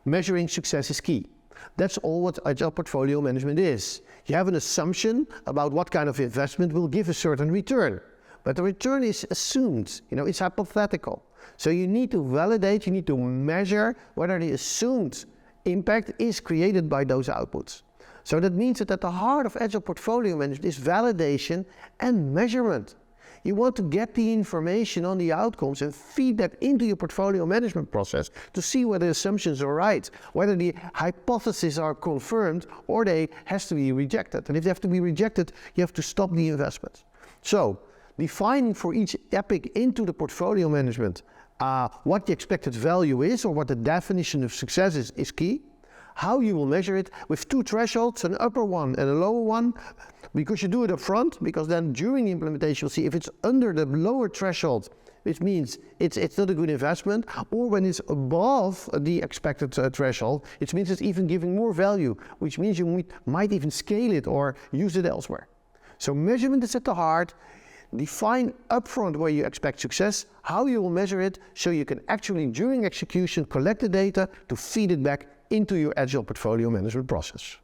Measuring success is key. That's all what Agile portfolio management is. You have an assumption about what kind of investment will give a certain return. But the return is assumed, it's hypothetical. So you need to validate, you need to measure whether the assumed impact is created by those outputs. So that means that at the heart of Agile portfolio management is validation and measurement. You want to get the information on the outcomes and feed that into your portfolio management process to see whether the assumptions are right, whether the hypotheses are confirmed or they have to be rejected. And if they have to be rejected, you have to stop the investment. So, defining for each epic into the portfolio management what the expected value is or what the definition of success is key. How you will measure it with two thresholds, an upper one and a lower one, because you do it up front, because then during the implementation you'll see if it's under the lower threshold, which means it's not a good investment, or when it's above the expected threshold, it means it's even giving more value, which means you might even scale it or use it elsewhere. So measurement is at the heart. Define upfront where you expect success, how you will measure it, so you can actually, during execution, collect the data to feed it back into your Agile portfolio management process.